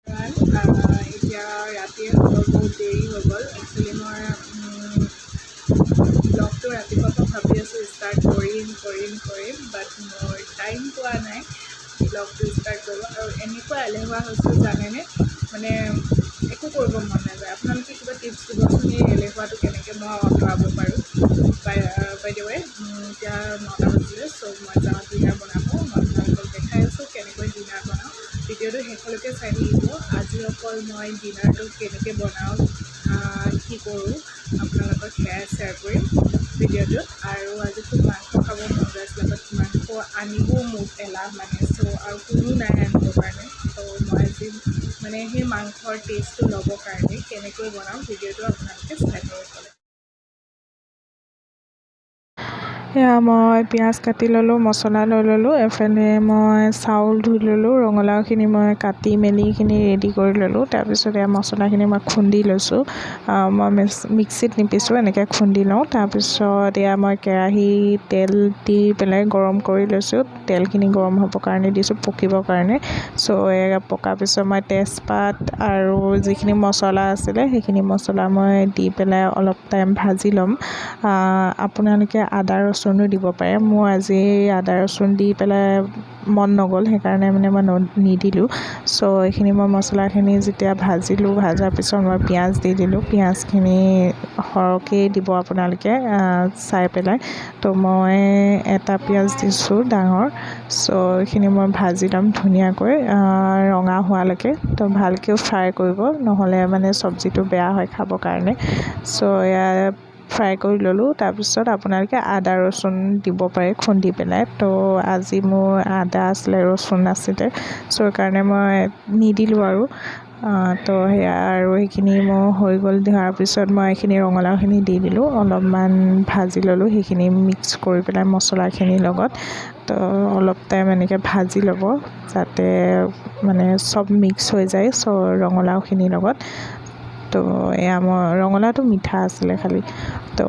এতিয়া ৰাতিয়ে বহুত দেৰি হৈ গ'ল। একচুৱেলি মই ব্লগটো ৰাতিপুৱাৰ পৰা ভাবি আছোঁ ষ্টাৰ্ট কৰিম বাট মোৰ টাইম পোৱা নাই ব্লগটো ষ্টাৰ্ট কৰিব। আৰু এনেকুৱা এলেহুৱা হৈছোঁ জানেনে, মানে একো কৰিব মন নাযায়। আপোনালোকে কিবা টিপছ দিবচোন, এই এলেহুৱাটো কেনেকৈ মই আঁতৰাব পাৰোঁ। বাই দ্য ৱে এতিয়া 9টা বাজিলে, চ' মই যাওঁ ডিনাৰ বনাব। মই আপোনালোকক দেখাই আছোঁ কেনেকৈ ডিনাৰ বনাওঁ। ভিডিঅ'টো শেষলৈকে চাই থাকিব। আজি অকল মই ডিনাৰটো কেনেকৈ বনাওঁ, কি কৰোঁ আপোনালোকক সেয়াই শ্বেয়াৰ কৰিম ভিডিঅ'টোত। আৰু আজি খুব মাংস খাব মন গৈ আছিলে, বাট মাংস আনিবও মোক এলাহ মানে, চ' আৰু কোনো নাই আনিবৰ কাৰণে। ত' মই আজি মানে সেই মাংসৰ টেষ্টটো ল'বৰ কাৰণে কেনেকৈ বনাওঁ ভিডিঅ'টো আপোনালোকে চাই থাকিব। এয়া মই পিঁয়াজ কাটি ল'লোঁ, মছলা লৈ ল'লোঁ। এফালে মই চাউল ধুই ল'লোঁ, ৰঙালাওখিনি মই কাটি মেলিখিনি ৰেডি কৰি ল'লোঁ। তাৰপিছত এয়া মছলাখিনি মই খুন্দি লৈছোঁ। মই মিক্সিত নিপিছোঁ, এনেকৈ খুন্দি লওঁ। তাৰপিছত এয়া মই কেৰাহীত তেল দি পেলাই গৰম কৰি লৈছোঁ। তেলখিনি গৰম হ'বৰ কাৰণে দিছোঁ, পকিবৰ কাৰণে। চ' এয়া পকাৰ পিছত মই তেজপাত আৰু যিখিনি মছলা আছিলে সেইখিনি মছলা মই দি পেলাই অলপ টাইম ভাজি ল'ম। আপোনালোকে আদা ৰচুনো দিব পাৰে। মোৰ আজি আদা ৰচুন দি পেলাই মন নগ'ল, সেইকাৰণে মানে মই নিদিলোঁ। চ' এইখিনি মই মছলাখিনি যেতিয়া ভাজিলোঁ, ভজাৰ পিছত মই পিঁয়াজ দি দিলোঁ। পিঁয়াজখিনি সৰহকৈ দিব আপোনালোকে চাই পেলাই। তো মই এটা পিঁয়াজ দিছোঁ ডাঙৰ। চ' এইখিনি মই ভাজি ল'ম ধুনীয়াকৈ ৰঙা হোৱালৈকে। তো ভালকৈ ফ্ৰাই কৰিব, নহ'লে মানে চব্জিটো বেয়া হয় খাবৰ কাৰণে। চ' এয়া ফ্ৰাই কৰি ল'লোঁ। তাৰপিছত আপোনালোকে আদা ৰচুন দিব পাৰে খুন্দি পেলাই। তো আজি মোৰ আদা আছিলে, ৰচুন নাছিলে, চ' সেইকাৰণে মই নিদিলোঁ আৰু। তো সেয়া আৰু সেইখিনি মোৰ হৈ গ'ল। ধোৱাৰ পিছত মই এইখিনি ৰঙালাওখিনি দি দিলোঁ, অলপমান ভাজি ল'লোঁ সেইখিনি মিক্স কৰি পেলাই মছলাখিনিৰ লগত। তো অলপ টাইম এনেকৈ ভাজি ল'ব যাতে মানে চব মিক্স হৈ যায় ৰঙালাওখিনিৰ লগত। তো এয়া মই ৰঙালাওটো মিঠা আছিলে খালি। তো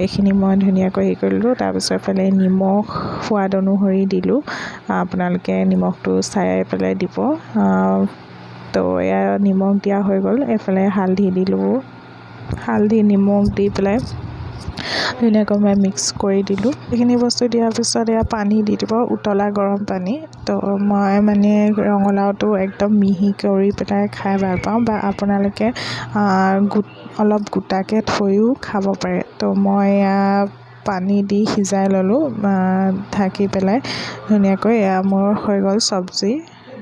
এইখিনি মই ধুনীয়াকৈ হেৰি কৰিলোঁ। তাৰপিছত এইফালে নিমখ সোৱাদ অনুসৰি দিলোঁ, আপোনালোকে নিমখটো চাই পেলাই দিব। তো এয়া নিমখ দিয়া হৈ গ'ল। এইফালে হালধি দিলোঁ, হালধি নিমখ দি পেলাই ধুনীয়াকৈ মই মিক্স কৰি দিলোঁ। এইখিনি বস্তু দিয়াৰ পিছত এয়া পানী দি দিব, উতলা গৰম পানী। তো মই মানে ৰঙালাওটো একদম মিহি কৰি পেলাই খাই ভাল পাওঁ, বা আপোনালোকে অলপ গোটাকৈ থৈও খাব পাৰে। তো মই এয়া পানী দি সিজাই ল'লোঁ ঢাকি পেলাই ধুনীয়াকৈ। এয়া মোৰ হৈ গ'ল চব্জি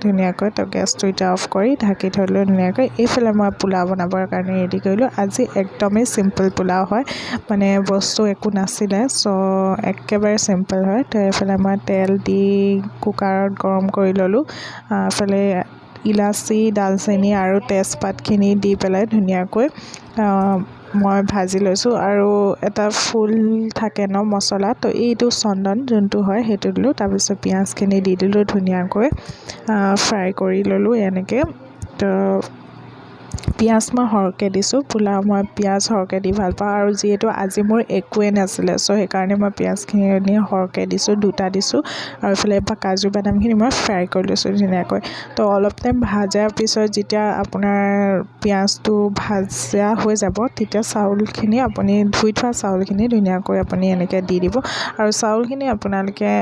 ধুনীয়াকৈ। তো গেছটো এতিয়া অফ কৰি ঢাকি থ'লোঁ ধুনীয়াকৈ। এইফালে মই পোলাও বনাবৰ কাৰণে ৰেডি কৰিলোঁ। আজি একদমেই চিম্পল পোলাও হয়, মানে বস্তু একো নাছিলে, চ' একেবাৰে চিম্পল হয়। তো এইফালে মই তেল দি কুকাৰত গৰম কৰি ল'লোঁ। এইফালে ইলাচি, দালচেনি আৰু তেজপাতখিনি দি পেলাই ধুনীয়াকৈ মই ভাজি লৈছোঁ। আৰু এটা ফুল থাকে ন মছলা, তো এইটো চন্দন যোনটো হয় সেইটো দিলোঁ। তাৰপিছত পিঁয়াজখিনি দি দিলোঁ, ধুনীয়াকৈ ফ্ৰাই কৰি ল'লোঁ এনেকৈ। তো পিঁয়াজ মই সৰহকৈ দিছোঁ, পোলাও মই পিঁয়াজ সৰহকৈ দি ভাল পাওঁ। আৰু যিহেতু আজি মোৰ একোৱেই নাছিলে, চ' সেইকাৰণে মই পিঁয়াজখিনি সৰহকৈ দিছোঁ, 2টা দিছোঁ। আৰু এইফালে কাজু বাদামখিনি মই ফ্ৰাই কৰি লৈছোঁ ধুনীয়াকৈ। তো অলপ টাইম ভজাৰ পিছত যেতিয়া আপোনাৰ পিঁয়াজটো ভাজা হৈ যাব, তেতিয়া চাউলখিনি আপুনি ধুই থোৱা চাউলখিনি ধুনীয়াকৈ আপুনি এনেকৈ দি দিব। আৰু চাউলখিনি আপোনালোকে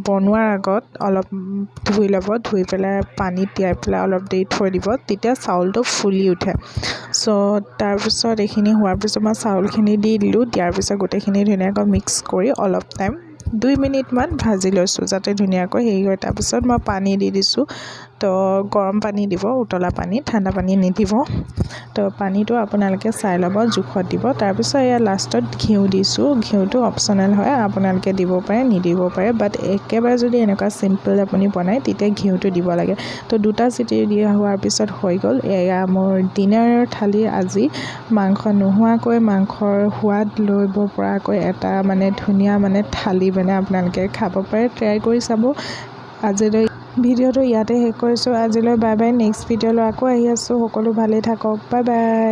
বনোৱাৰ আগত অলপ ধুই ল'ব, ধুই পেলাই পানীত তিয়াই পেলাই অলপ দেৰি থৈ দিব, তেতিয়া চাউলটো ফুলি উঠে। চ' তাৰপিছত এইখিনি হোৱাৰ পিছত মই চাউলখিনি দি দিলোঁ। দিয়াৰ পিছত গোটেইখিনি ধুনীয়াকৈ মিক্স কৰি অলপ টাইম 2 মিনিটমান ভাজি লৈছোঁ যাতে ধুনীয়াকৈ হেৰি হয়। তাৰপিছত মই পানী দি দিছোঁ। তো গৰম পানী দিব, উতলা পানী, ঠাণ্ডা পানী নিদিব। তো পানীটো আপোনালোকে চাই ল'ব, জোখত দিব। তাৰপিছত এয়া লাষ্টত ঘিউ দিছোঁ। ঘিউটো অপশ্যনেল হয়, আপোনালোকে দিব পাৰে নিদিব পাৰে, বাট একেবাৰে যদি এনেকুৱা চিম্পল আপুনি বনায় তেতিয়া ঘিউটো দিব লাগে। তো 2টা চিটি দিয়া হোৱাৰ পিছত হৈ গ'ল। এয়া মোৰ ডিনাৰৰ থালি আজি মাংস নোহোৱাকৈ মাংসৰ সোৱাদ ল'ব পৰাকৈ এটা মানে ধুনীয়া মানে থালি মানে আপোনালোকে খাব পাৰে। ট্ৰাই কৰি চাব। আজিলৈ ভিডিঅ'টো ইয়াতে শেষ কৰিছোঁ। আজিলৈ বাই বাই। নেক্সট ভিডিঅ'লৈ আকৌ আহি আছোঁ। সকলো ভালেই থাকক। Bye bye.